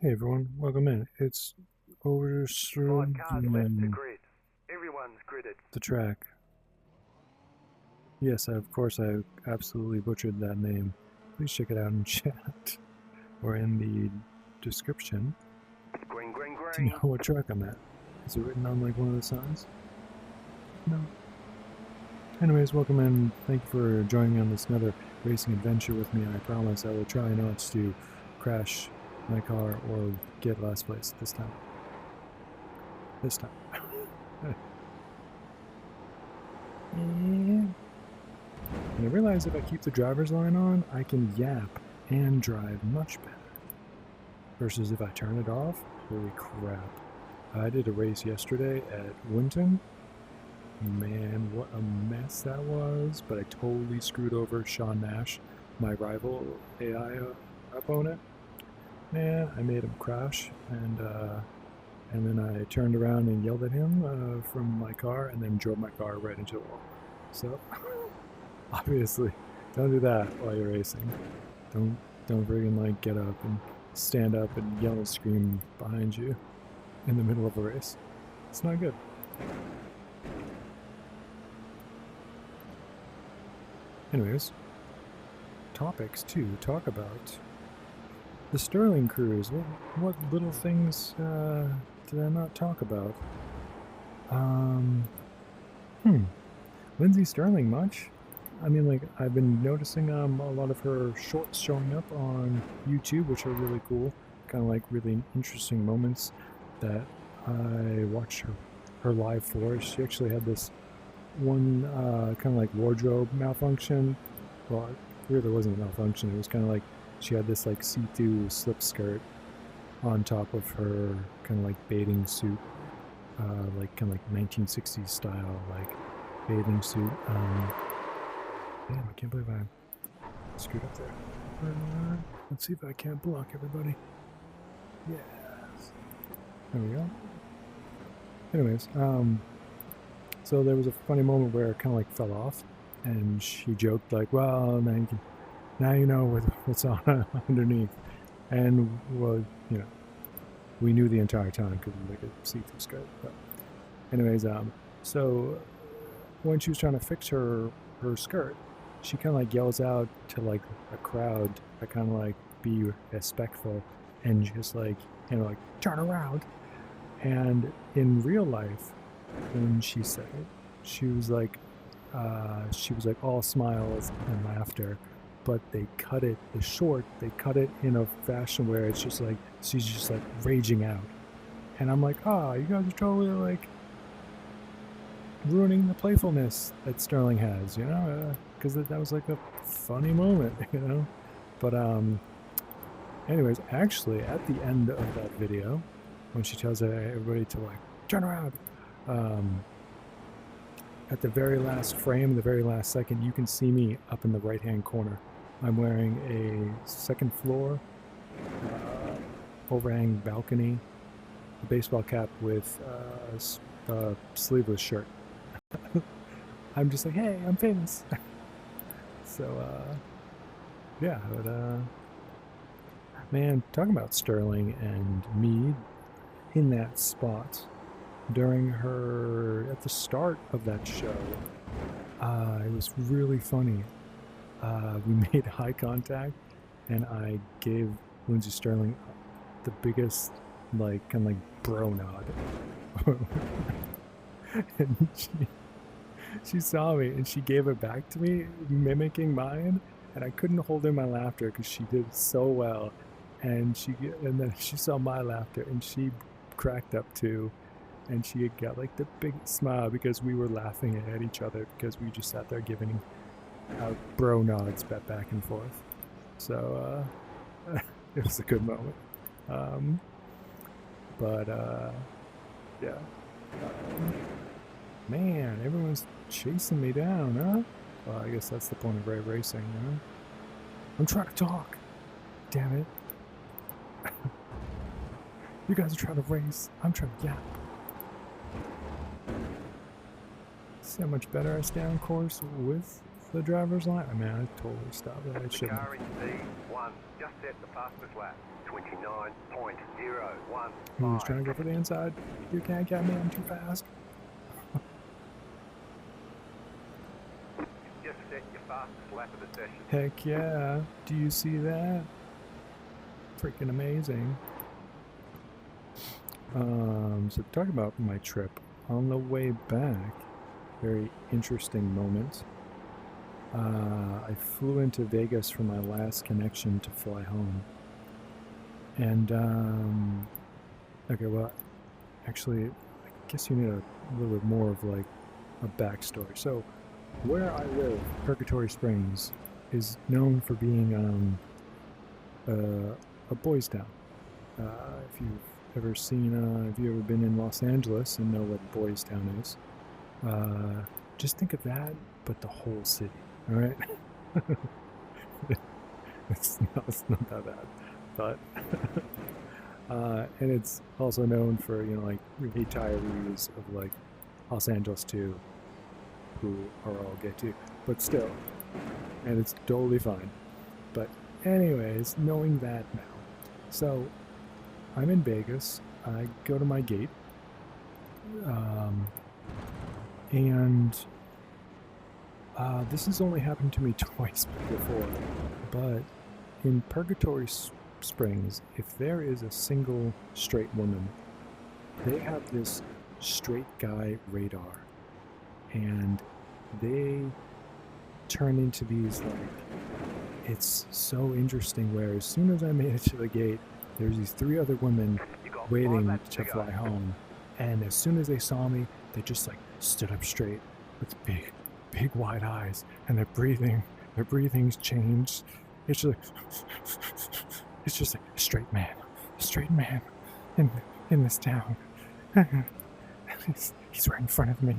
Hey everyone, welcome in. It's Five cars left to Oschersleben, grid. Everyone's gridded. the track. Yes, of course I absolutely butchered that name. Please check it out in chat or in the description Green, green, to green. know what track I'm at. Is it written on like one of the signs? No. Anyways, welcome in. Thank you for joining me on this another racing adventure with me, and I promise I will try not to crash my car or get last place this time. This time. And I realize if I keep the driver's line on, I can yap and drive much better. Versus if I turn it off, holy crap. I did a race yesterday at Winton. Man, what a mess that was. But I totally screwed over Sean Nash, my rival AI opponent. Man, I made him crash, and then I turned around and yelled at him from my car, and then drove my car right into the wall. So, obviously, don't do that while you're racing. Don't friggin' like get up and stand up and yell and scream behind you in the middle of a race. It's not good. Anyways, topics to talk about. The Sterling cruise. What little things did I not talk about? Lindsay Sterling much? I mean, like, I've been noticing a lot of her shorts showing up on YouTube, which are really cool. Kind of like really interesting moments that I watched her live for. She actually had this one kind of like wardrobe malfunction. Well, it really wasn't a malfunction. It was kind of like she had this like see-through slip skirt on top of her kind of like bathing suit, like kind of like 1960s style like bathing suit. Damn, I can't believe I screwed up there. Let's see if I can't block everybody. Yes. There we go. Anyways, so there was a funny moment where it kind of like fell off, and she joked like, "Well, now you know what's on underneath." And well, you know, we knew the entire time because we could see through skirt. But anyways, so when she was trying to fix her skirt, she kind of like yells out to like a crowd to kind of like be respectful and just like, you know, like turn around. And in real life, when she said it, she was like all smiles and laughter, but they cut it in a fashion where it's just like she's just like raging out. And I'm like, you guys are totally like ruining the playfulness that Sterling has, you know, because that was like a funny moment, you know. But anyways, actually at the end of that video, when she tells everybody to like turn around, at the very last frame, the very last second, you can see me up in the right hand corner. I'm wearing a second floor overhang balcony, a baseball cap with a sleeveless shirt. I'm just like, hey, I'm famous. So yeah, but man, talking about Sterling and me in that spot during at the start of that show, it was really funny. We made eye contact, and I gave Lindsay Sterling the biggest, like, kind of like bro nod. And she saw me, and she gave it back to me, mimicking mine, and I couldn't hold in my laughter because she did so well. And then she saw my laughter, and she cracked up too. And she got like the big smile because we were laughing at each other because we just sat there giving out bro nods back and forth. So it was a good moment. Yeah. Man, everyone's chasing me down, huh? Well, I guess that's the point of racing, you know? I'm trying to talk. Damn it. You guys are trying to race. I'm trying to yap. See how much better I stay on course with the driver's line? I mean, I totally stopped that. I shouldn't. Car in speed 1. 1. Just set the fastest lap. 29.015. He's trying to go for the inside. You can't get me, I'm too fast. Just set your fastest lap of the session. Heck yeah. Do you see that? Freaking amazing. So talking about my trip, on the way back, very interesting moment. I flew into Vegas for my last connection to fly home. And, okay, well, actually, I guess you need a little bit more of like a backstory. So, where I live, Purgatory Springs, is known for being a boys' town. If you've ever seen, if you've ever been in Los Angeles and know what boys' town is, just think of that, but the whole city. All right, it's not that bad, but and it's also known for like retirees of like Los Angeles too, who are all gay too, but still, and it's totally fine. But anyways, knowing that now, so I'm in Vegas. I go to my gate, and this has only happened to me twice before, but in Purgatory Springs, if there is a single straight woman, they have this straight guy radar, and they turn into these, like, it's so interesting where as soon as I made it to the gate, there's these 3 other women waiting to fly home, and as soon as they saw me, they just like stood up straight with big wide eyes, and their breathing's changed. It's just like a straight man in this town. he's right in front of me,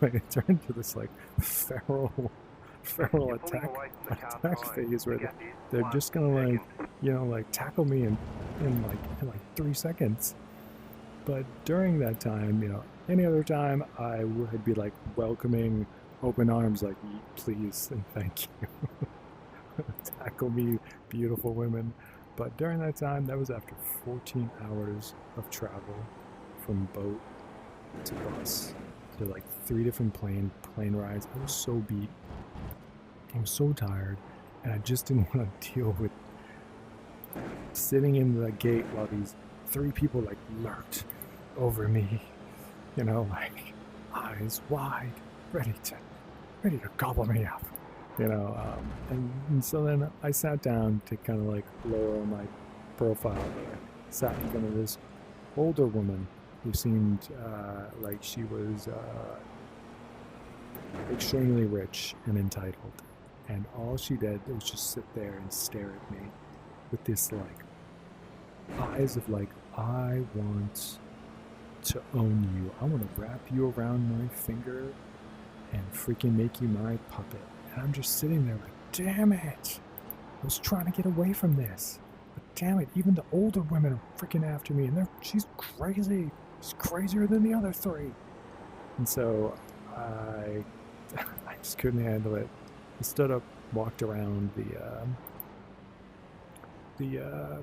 like it turned into this like feral attack phase where they're just gonna like like tackle me in like 3 seconds. But during that time, any other time, I would be like welcoming open arms, like please and thank you. Tackle me, beautiful women. But during that time, that was after 14 hours of travel from boat to bus to like 3 different plane rides. I was so beat. I was so tired, and I just didn't want to deal with sitting in the gate while these 3 people like lurked over me, like eyes wide, ready to gobble me up, and so then I sat down to kind of like lower my profile there. Sat in front of this older woman who seemed like she was extremely rich and entitled, and all she did was just sit there and stare at me with this like eyes of like, I want to own you. I want to wrap you around my finger and freaking make you my puppet. And I'm just sitting there like, damn it, I was trying to get away from this, but damn it, even the older women are freaking after me, and she's crazy. She's crazier than the other 3. And so I just couldn't handle it. I stood up, walked around the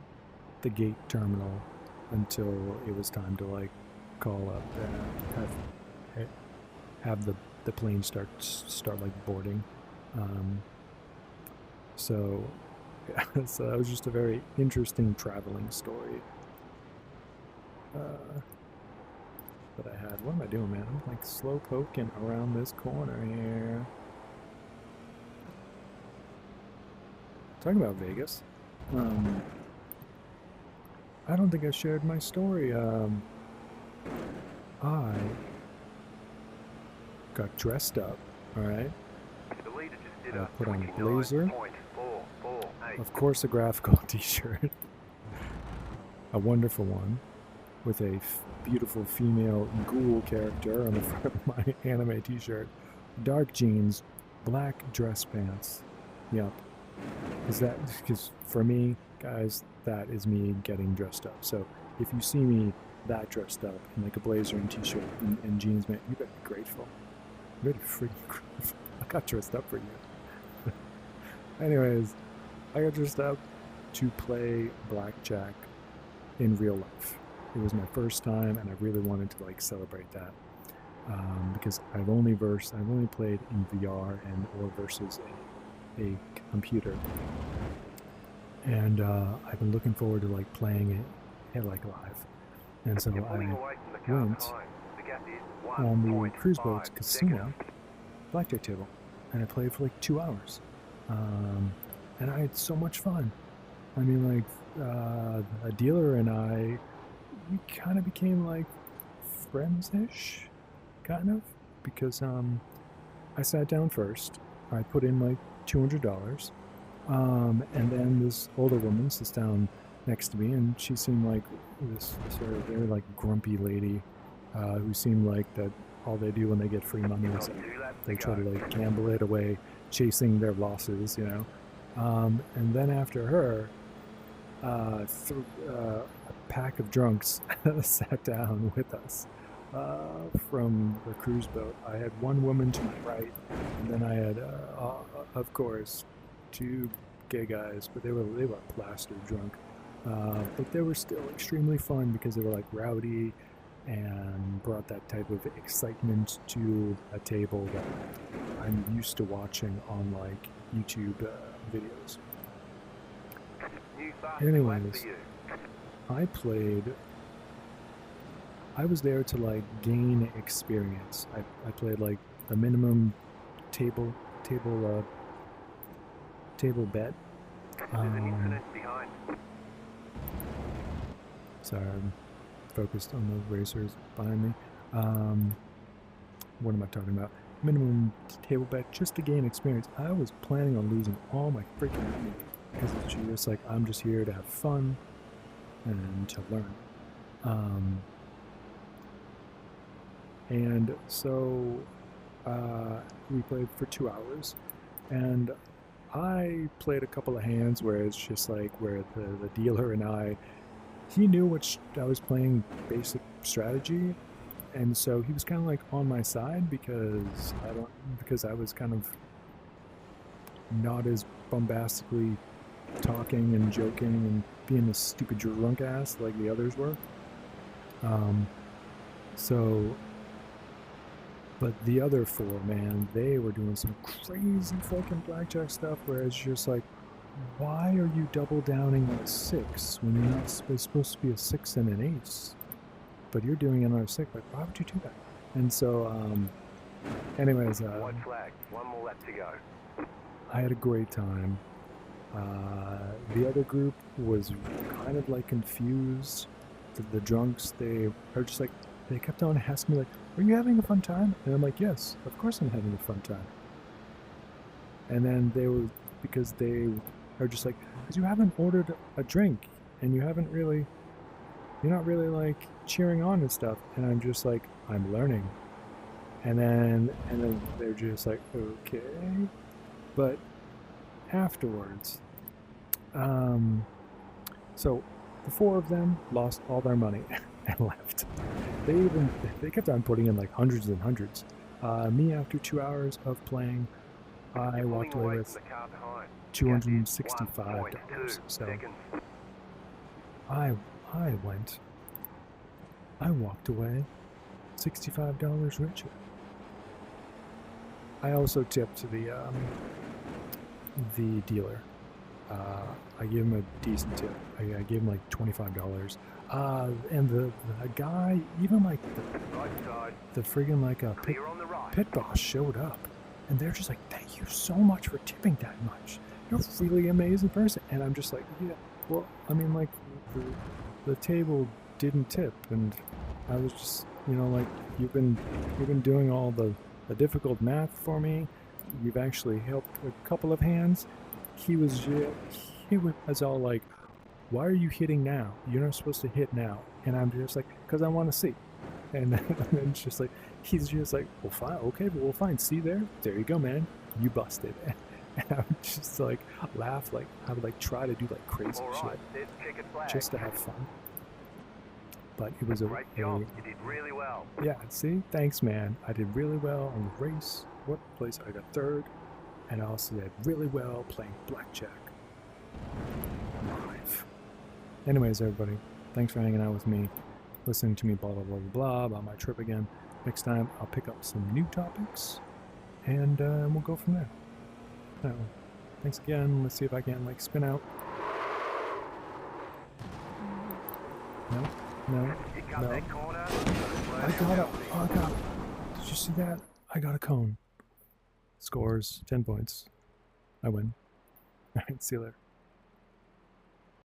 gate terminal until it was time to like call up and have the plane start like boarding. So that was just a very interesting traveling story that I had. What am I doing, man? I'm like slow poking around this corner here. Talking about Vegas. I don't think I shared my story. I got dressed up, alright? I put on a blazer, of course a graphical t-shirt, a wonderful one, with a beautiful female ghoul character on the front of my anime t-shirt, dark jeans, black dress pants. Yep. Because for me, guys, that is me getting dressed up. So if you see me that dressed up in like a blazer and t-shirt and jeans, man, you better be grateful. You better be freaking grateful. I got dressed up for you. Anyways, I got dressed up, to play blackjack in real life. It was my first time, and I really wanted to like celebrate that because I've only played in VR and or versus a computer, and I've been looking forward to like playing it like live. And so I went on the cruise boat's casino blackjack table, and I played for like 2 hours, and I had so much fun. I mean, like a dealer and we kind of became like friends-ish, kind of, because I sat down first. I put in like $200, and then this older woman sits down next to me, and she seemed like this sort of very like grumpy lady who seemed like that all they do when they get free money is they try to like gamble it away, chasing their losses, you know. And then after her, a pack of drunks sat down with us from the cruise boat. I had one woman to my right, and then I had, of course, 2 gay guys, but they were plastered drunk. But they were still extremely fun because they were like rowdy and brought that type of excitement to a table that I'm used to watching on like YouTube videos. Anyways, I was there to like gain experience. I played like the minimum table bet. Sorry, I'm focused on the racers behind me. What am I talking about? Minimum table bet just to gain experience. I was planning on losing all my freaking money because it's just like I'm just here to have fun and to learn. And so we played for 2 hours, and I played a couple of hands where it's just like where the dealer and he knew what I was playing basic strategy, and so he was kind of like on my side because I was kind of not as bombastically talking and joking and being a stupid drunk ass like the others were. But the other 4, man, they were doing some crazy fucking blackjack stuff where it's just like, why are you double downing on a 6 when you're not it's supposed to be a 6 and an ace? But you're doing another 6, like, why would you do that? And so, anyways, White flag, 1 more lap to go. I had a great time. The other group was kind of like confused. The drunks, they are just like, they kept on asking me like, are you having a fun time? And I'm like, yes, of course I'm having a fun time. And then because they are just like, because you haven't ordered a drink and you're not really like cheering on and stuff. And I'm just like, I'm learning. And then they're just like, okay. But afterwards, so the 4 of them lost all their money and left. They kept on putting in like hundreds and hundreds. Me, after 2 hours of playing, I walked away with $265. So I walked away $65 richer. I also tipped the dealer. I gave him a decent tip. I gave him like $25. And the guy, even like the friggin' like a pit boss showed up, and they're just like, thank you so much for tipping that much. You're a really amazing person. And I'm just like, yeah, well, I mean, like the table didn't tip, and I was just, like, you've been doing all the difficult math for me. You've actually helped a couple of hands. He was all like, why are you hitting now? You're not supposed to hit now. And I'm just like, because I want to see. And then it's just like, he's just like, well, fine, okay, well, fine, see there you go, man, you busted. And I would just like laugh, like I would like try to do like crazy shit just to have fun. But it was great job. You did really well. Yeah, see, thanks, man. I did really well on the race. What place? I got 3rd, and I also did really well playing blackjack. life. Anyways, everybody, thanks for hanging out with me, listening to me blah, blah, blah, blah, blah about my trip again. Next time, I'll pick up some new topics, and we'll go from there. So, thanks again. Let's see if I can, like, spin out. No, no, You got no. that corner? I got it. Oh, I got it. Did you see that? I got a cone. Scores 10 points. I win. Alright, see you later.